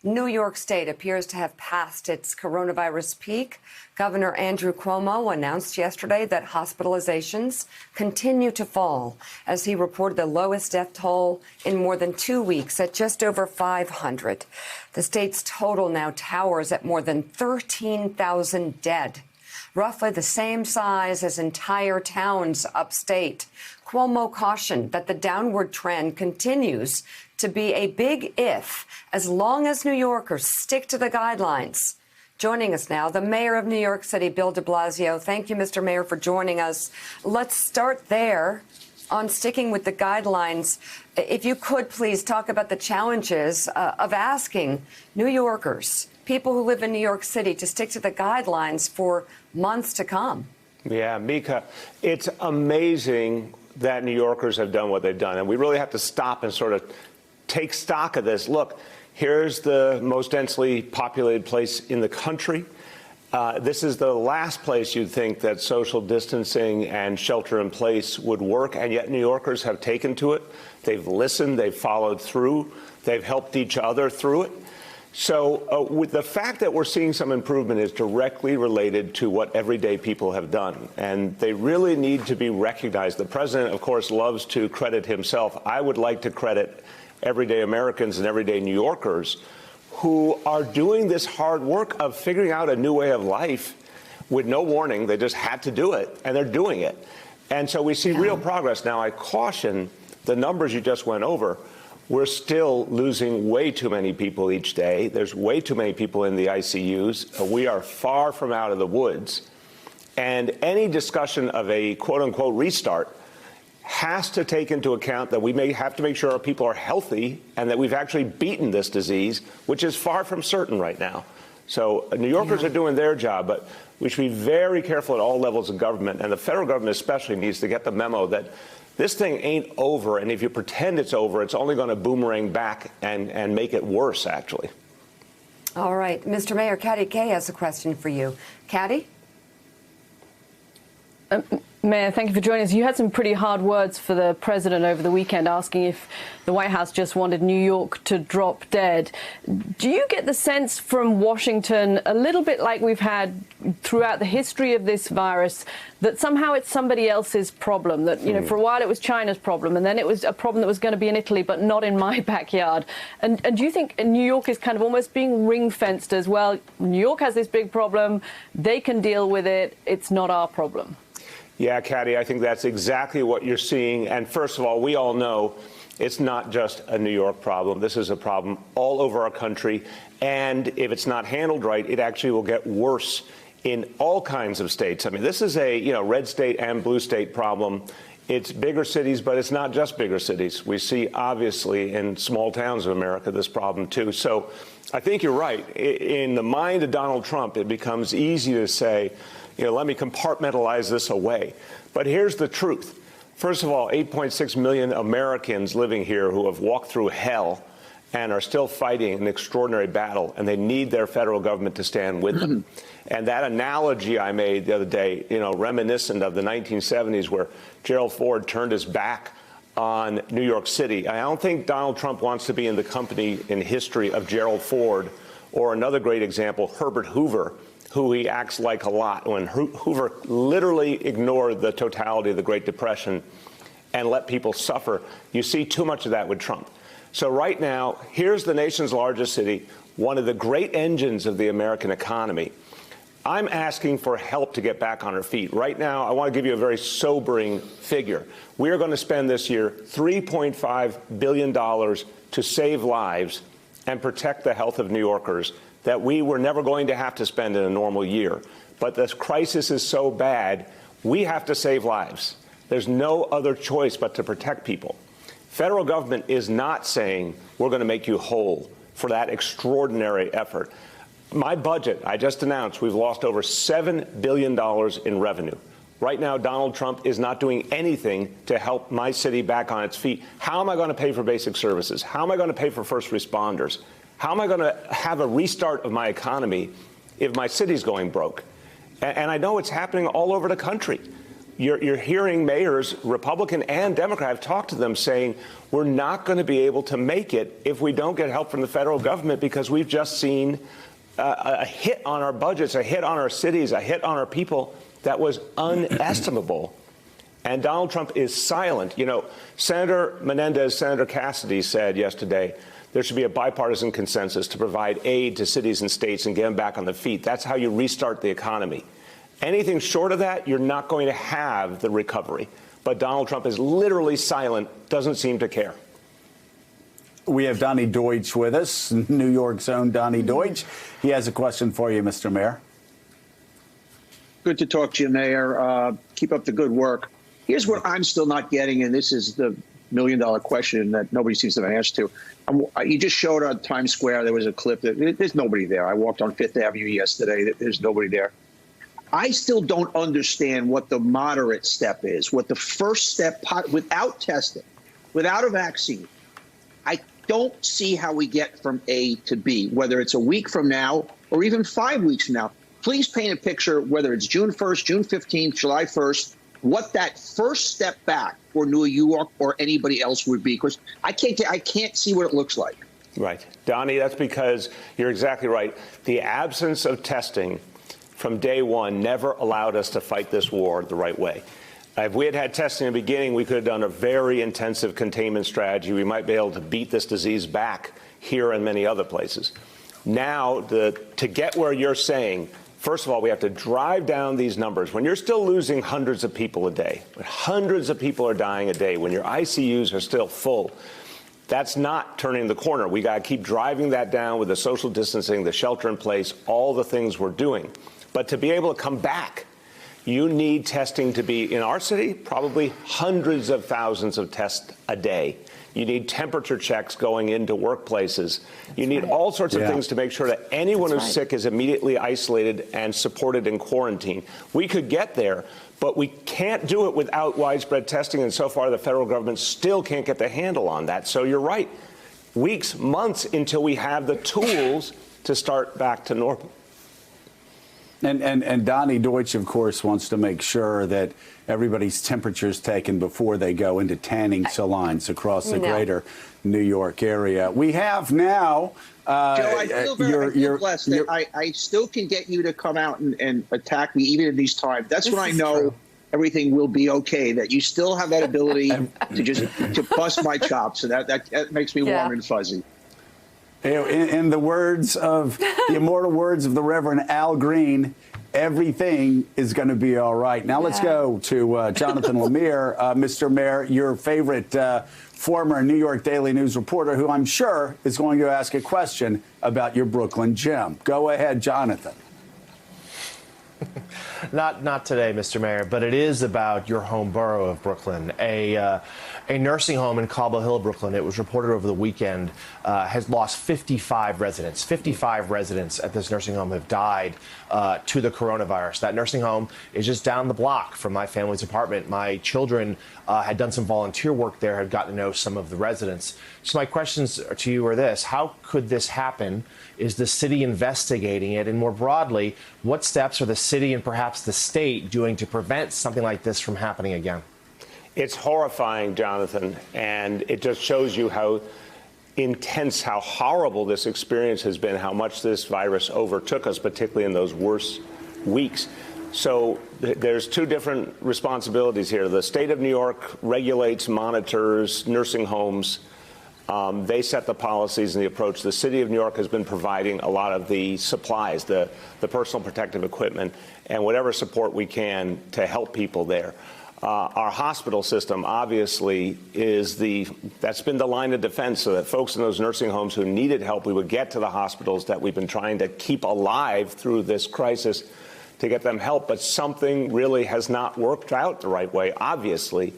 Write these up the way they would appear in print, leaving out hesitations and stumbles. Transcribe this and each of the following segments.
New York State appears to have passed its coronavirus peak. Governor Andrew Cuomo announced yesterday that hospitalizations continue to fall as he reported the lowest death toll in more than 2 weeks at just over 500. The state's total now towers at more than 13,000 dead, roughly the same size as entire towns upstate. Cuomo cautioned that the downward trend continues to be a big if, as long as New Yorkers stick to the guidelines. Joining us now, the mayor of New York City, Bill de Blasio. Thank you, Mr. Mayor, for joining us. Let's start there on sticking with the guidelines. If you could please talk about the challenges of asking New Yorkers, people who live in New York City, to stick to the guidelines for months to come. Yeah, Mika, it's amazing that New Yorkers have done what they've done. And we really have to stop and sort of take stock of this. Look, here's the most densely populated place in the country. This is the last place you'd think that social distancing and shelter in place would work, and yet New Yorkers have taken to it. They've listened, they've followed through, they've helped each other through it. So with the fact that we're seeing some improvement is directly related to what everyday people have done, and they really need to be recognized. The president, of course, loves to credit himself. I would like to credit everyday Americans and everyday New Yorkers who are doing this hard work of figuring out a new way of life with no warning. They just had to do it, and they're doing it. And so we see real progress. Now, I caution the numbers you just went over. We're still losing way too many people each day. There's way too many people in the ICUs. We are far from out of the woods. And any discussion of a quote-unquote restart has to take into account that we may have to make sure our people are healthy and that we've actually beaten this disease, which is far from certain right now. So New Yorkers are doing their job, but we should be very careful at all levels of government, and the federal government especially needs to get the memo that this thing ain't over, and if you pretend it's over, it's only going to boomerang back and make it worse, actually. All right. Mr. Mayor, Katty Kay has a question for you. Katty? Mayor, thank you for joining us. You had some pretty hard words for the president over the weekend, asking if the White House just wanted New York to drop dead. Do you get the sense from Washington, a little bit like we've had throughout the history of this virus, that somehow it's somebody else's problem, that, you know, for a while it was China's problem, and then it was a problem that was going to be in Italy, but not in my backyard? And do you think New York is kind of almost being ring-fenced as well? New York has this big problem. They can deal with it. It's not our problem. Yeah, Katty, I think that's exactly what you're seeing. And first of all, we all know it's not just a New York problem. This is a problem all over our country. And if it's not handled right, it actually will get worse in all kinds of states. I mean, this is a red state and blue state problem. It's bigger cities, but it's not just bigger cities. We see, obviously, in small towns of America, this problem, too. So I think you're right. In the mind of Donald Trump, it becomes easy to say, let me compartmentalize this away. But here's the truth. First of all, 8.6 million Americans living here who have walked through hell and are still fighting an extraordinary battle, and they need their federal government to stand with them. And that analogy I made the other day, reminiscent of the 1970s where Gerald Ford turned his back on New York City. I don't think Donald Trump wants to be in the company in history of Gerald Ford, or another great example, Herbert Hoover, who he acts like a lot, when Hoover literally ignored the totality of the Great Depression and let people suffer. You see too much of that with Trump. So right now, here's the nation's largest city, one of the great engines of the American economy. I'm asking for help to get back on our feet. Right now, I want to give you a very sobering figure. We are going to spend this year $3.5 billion to save lives and protect the health of New Yorkers that we were never going to have to spend in a normal year. But this crisis is so bad, we have to save lives. There's no other choice but to protect people. Federal government is not saying we're going to make you whole for that extraordinary effort. My budget, I just announced, we've lost over $7 billion in revenue. Right now, Donald Trump is not doing anything to help my city back on its feet. How am I going to pay for basic services? How am I going to pay for first responders? How am I going to have a restart of my economy if my city's going broke? And I know it's happening all over the country. you're hearing mayors, Republican and Democrat, have talked to them saying, we're not going to be able to make it if we don't get help from the federal government, because we've just seen a hit on our budgets, a hit on our cities, a hit on our people that was unestimable. And Donald Trump is silent. You know, Senator Menendez, Senator Cassidy said yesterday there should be a bipartisan consensus to provide aid to cities and states and get them back on their feet. That's how you restart the economy. Anything short of that, you're not going to have the recovery. But Donald Trump is literally silent, doesn't seem to care. We have Donny Deutsch with us, New York's own Donny Deutsch. He has a question for you, Mr. Mayor. Good to talk to you, Mayor. Keep up the good work. Here's what I'm still not getting, and this is the million-dollar question that nobody seems to have an answer to. You just showed on Times Square, there was a clip that there's nobody there. I walked on Fifth Avenue yesterday. There's nobody there. I still don't understand what the moderate step is, what the first step, without testing, without a vaccine. I don't see how we get from A to B, whether it's a week from now or even 5 weeks from now. Please paint a picture, whether it's June 1st, June 15th, July 1st, what that first step back for New York or anybody else would be, because I can't see what it looks like. Right. Donny, that's because you're exactly right. The absence of testing from day one never allowed us to fight this war the right way. If we had had testing in the beginning, we could have done a very intensive containment strategy. We might be able to beat this disease back here and many other places. Now, to get where you're saying, first of all, we have to drive down these numbers. When you're still losing hundreds of people a day, when hundreds of people are dying a day, when your ICUs are still full, that's not turning the corner. We got to keep driving that down with the social distancing, the shelter in place, all the things we're doing. But to be able to come back, you need testing to be, in our city, probably hundreds of thousands of tests a day. You need temperature checks going into workplaces. You need all sorts of things to make sure that anyone who's sick is immediately isolated and supported in quarantine. We could get there, but we can't do it without widespread testing. And so far, the federal government still can't get the handle on that. So you're right. Weeks, months until we have the tools to start back to normal. And Donny Deutsch, of course, wants to make sure that everybody's temperature is taken before they go into tanning salons across the greater New York area. We have now. Joe, I feel blessed that I still can get you to come out and attack me even in these times. That's when I know everything will be okay, that you still have that ability to bust my chops. And that makes me warm and fuzzy. In the immortal words of the Reverend Al Green, everything is going to be all right. Now let's go to Jonathan Lemire. Mr. Mayor, your favorite former New York Daily News reporter, who I'm sure is going to ask a question about your Brooklyn gym. Go ahead, Jonathan. Not today, Mr. Mayor, but it is about your home borough of Brooklyn. A nursing home in Cobble Hill, Brooklyn, it was reported over the weekend, has lost 55 residents. 55 residents at this nursing home have died to the coronavirus. That nursing home is just down the block from my family's apartment. My children had done some volunteer work there, had gotten to know some of the residents. So my questions to you are this: how could this happen? Is the city investigating it? And more broadly, what steps are the city and perhaps the state doing to prevent something like this from happening again? It's horrifying, Jonathan, and it just shows you how intense, how horrible this experience has been, how much this virus overtook us, particularly in those worst weeks. So there's two different responsibilities here. The state of New York regulates, monitors nursing homes. They set the policies and the approach. The city of New York has been providing a lot of the supplies, the personal protective equipment, and whatever support we can to help people there. Our hospital system, obviously, that's been the line of defense, so that folks in those nursing homes who needed help, we would get to the hospitals that we've been trying to keep alive through this crisis to get them help. But something really has not worked out the right way, obviously,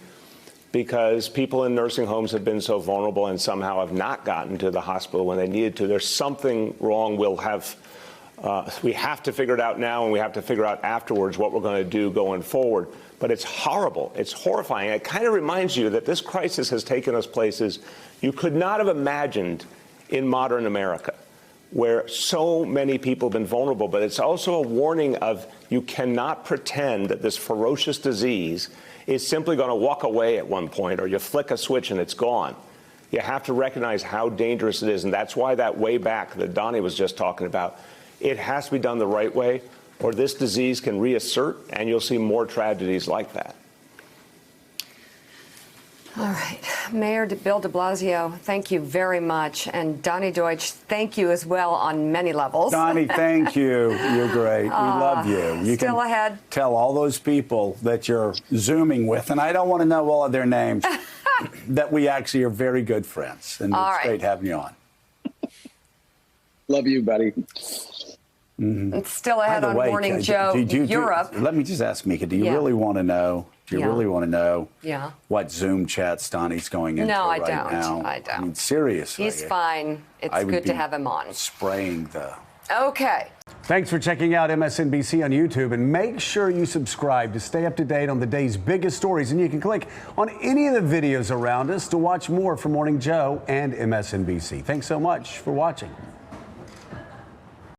because people in nursing homes have been so vulnerable and somehow have not gotten to the hospital when they needed to. There's something wrong. We have to figure it out now, and we have to figure out afterwards what we're going to do going forward. But it's horrible. It's horrifying. It kind of reminds you that this crisis has taken us places you could not have imagined in modern America. where so many people have been vulnerable, but it's also a warning of you cannot pretend that this ferocious disease is simply going to walk away at one point, or you flick a switch and it's gone. You have to recognize how dangerous it is, and that's why that way back that Donnie was just talking about, it has to be done the right way, or this disease can reassert, and you'll see more tragedies like that. All right. Mayor Bill de Blasio, thank you very much. And Donnie Deutsch, thank you as well on many levels. Donnie, thank you. You're great. We love you. You still can ahead. tell all those people that you're Zooming with, and I don't want to know all of their names, that we actually are very good friends. And All it's right. great having you on. Love you, buddy. It's still By ahead the on way, Morning do- Joe Europe. let me just ask Mika, do you Yeah. really want to know? Do you Yeah. really want to know Yeah. what Zoom chats Donnie's going into No, I right don't. now? I don't. I mean, seriously. He's fine. It's I would good to be have him on. Spraying the... Okay. Thanks for checking out MSNBC on YouTube, and make sure you subscribe to stay up to date on the day's biggest stories. And you can click on any of the videos around us to watch more from Morning Joe and MSNBC. Thanks so much for watching.